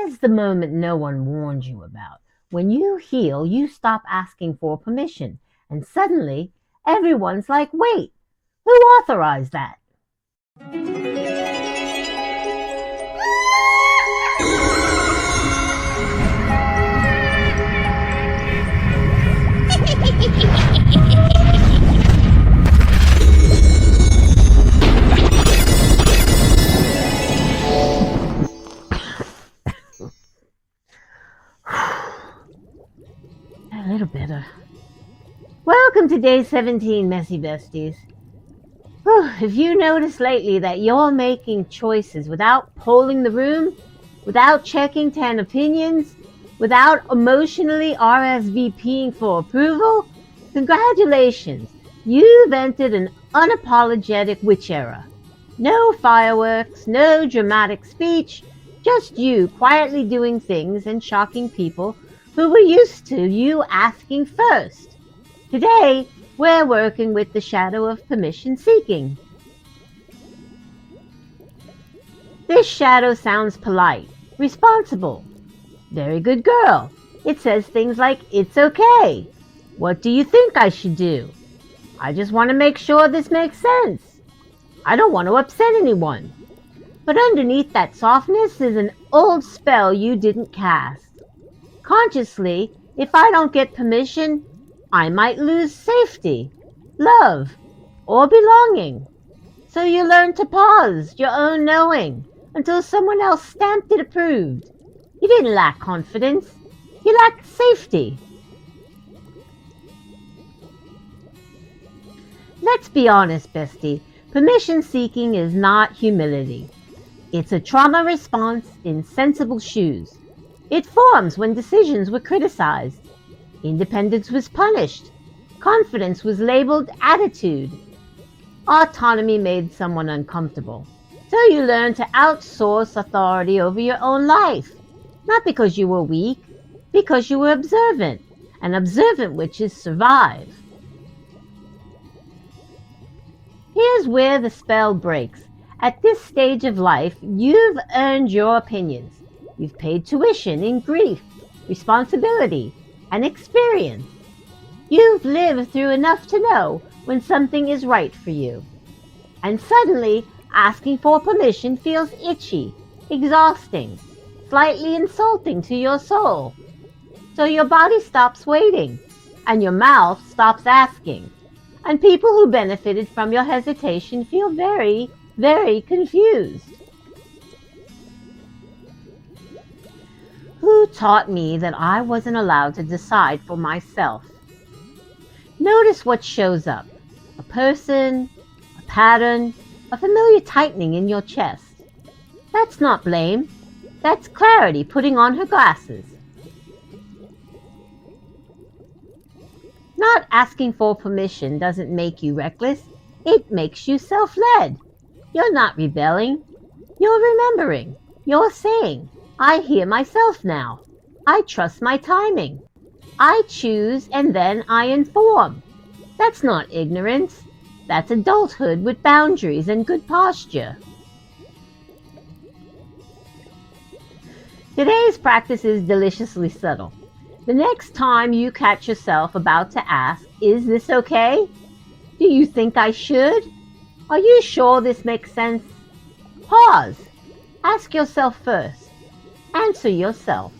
Here's the moment no one warned you about. When you heal, you stop asking for permission, and suddenly everyone's like, wait, who authorized that? A little better. Welcome to day 17, Messy Besties. If you notice lately that you're making choices without polling the room, without checking 10 opinions, without emotionally RSVPing for approval, congratulations, you've entered an unapologetic witch era. No fireworks, no dramatic speech, just you quietly doing things and shocking people who were used to you asking first. Today, we're working with the shadow of permission seeking. This shadow sounds polite, responsible. Very good girl. It says things like, it's okay. What do you think I should do? I just want to make sure this makes sense. I don't want to upset anyone. But underneath that softness is an old spell you didn't cast. Consciously, if I don't get permission, I might lose safety, love, or belonging. So you learn to pause your own knowing until someone else stamped it approved. You didn't lack confidence, you lacked safety. Let's be honest, bestie, permission seeking is not humility. It's a trauma response in sensible shoes. It forms when decisions were criticized. Independence was punished. Confidence was labeled attitude. Autonomy made someone uncomfortable. So you learn to outsource authority over your own life. Not because you were weak, because you were observant. And observant witches survive. Here's where the spell breaks. At this stage of life, you've earned your opinions. You've paid tuition in grief, responsibility, and experience. You've lived through enough to know when something is right for you. And suddenly, asking for permission feels itchy, exhausting, slightly insulting to your soul. So your body stops waiting, and your mouth stops asking. And people who benefited from your hesitation feel very, very confused. Who taught me that I wasn't allowed to decide for myself? Notice what shows up. A person, a pattern, a familiar tightening in your chest. That's not blame. That's clarity putting on her glasses. Not asking for permission doesn't make you reckless. It makes you self-led. You're not rebelling. You're remembering. You're saying, I hear myself now. I trust my timing. I choose and then I inform. That's not ignorance. That's adulthood with boundaries and good posture. Today's practice is deliciously subtle. The next time you catch yourself about to ask, is this okay? Do you think I should? Are you sure this makes sense? Pause. Ask yourself first. Answer yourself.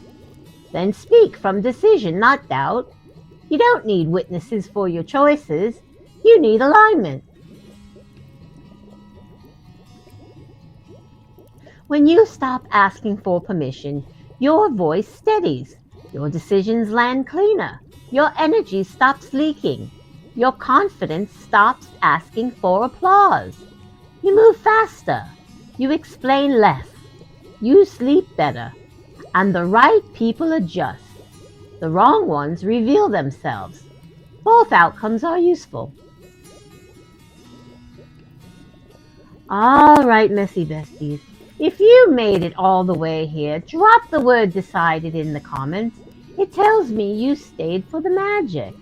Then speak from decision, not doubt. You don't need witnesses for your choices. You need alignment. When you stop asking for permission, your voice steadies. Your decisions land cleaner. Your energy stops leaking. Your confidence stops asking for applause. You move faster. You explain less. You sleep better. And the right people adjust. The wrong ones reveal themselves. Both outcomes are useful. All right, messy besties. If you made it all the way here, drop the word decided in the comments. It tells me you stayed for the magic.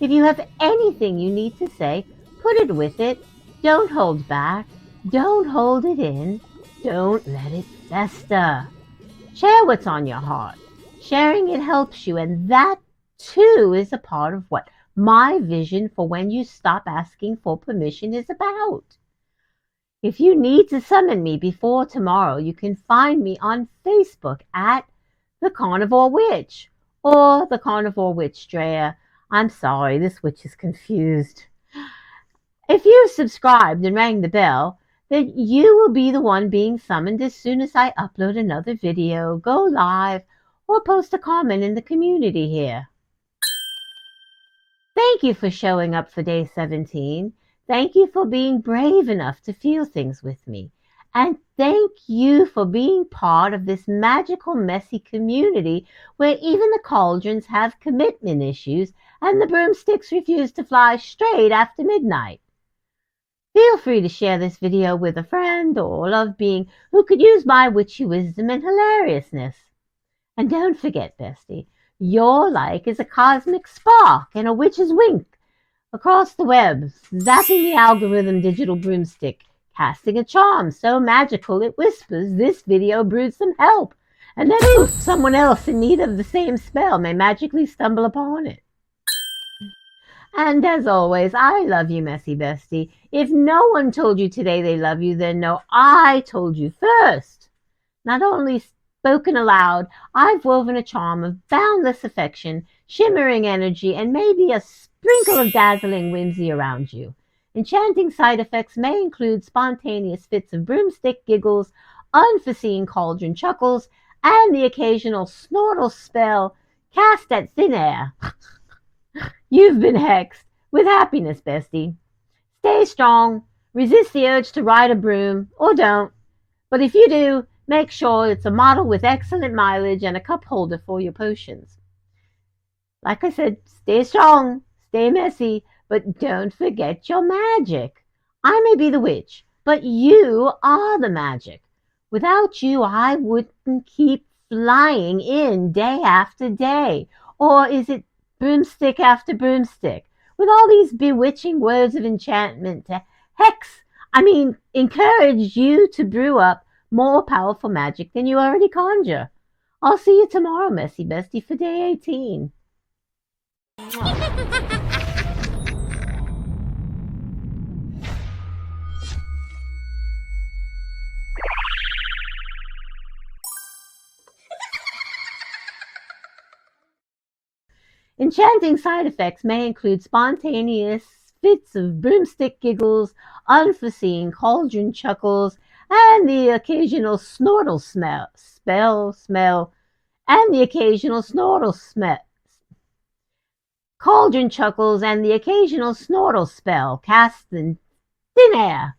If you have anything you need to say, put it with it. Don't hold back. Don't hold it in. Don't let it fester. Share what's on your heart. Sharing it helps you, and that too is a part of what my vision for when you stop asking for permission is about. If you need to summon me before tomorrow, you can find me on Facebook at the Carnivore Witch or the Carnivore Witch Drea. I'm sorry, this witch is confused. If you subscribed and rang the bell, then you will be the one being summoned as soon as I upload another video, go live, or post a comment in the community here. Thank you for showing up for day 17. Thank you for being brave enough to feel things with me. And thank you for being part of this magical, messy community where even the cauldrons have commitment issues and the broomsticks refuse to fly straight after midnight. Feel free to share this video with a friend or loved being who could use my witchy wisdom and hilariousness. And don't forget, bestie, your like is a cosmic spark and a witch's wink across the web, zapping the algorithm digital broomstick, casting a charm so magical it whispers this video brews some help, and then someone else in need of the same spell may magically stumble upon it. And as always, I love you, messy bestie. If no one told you today they love you, then know I told you first. Not only spoken aloud, I've woven a charm of boundless affection, shimmering energy, and maybe a sprinkle of dazzling whimsy around you. Enchanting side effects may include spontaneous fits of broomstick giggles, unforeseen cauldron chuckles, and the occasional snortle spell cast at thin air. You've been hexed with happiness, bestie. Stay strong, resist the urge to ride a broom, or don't. But if you do, make sure it's a model with excellent mileage and a cup holder for your potions. Like I said, stay strong, stay messy, but don't forget your magic. I may be the witch, but you are the magic. Without you, I wouldn't keep flying in day after day. Or is it broomstick after broomstick? With all these bewitching words of enchantment to encourage you to brew up more powerful magic than you already conjure. I'll see you tomorrow, messy bestie, for day 18. Enchanting side effects may include spontaneous fits of broomstick giggles, unforeseen cauldron chuckles, and the occasional snortle cauldron chuckles and the occasional snortle spell cast in thin air.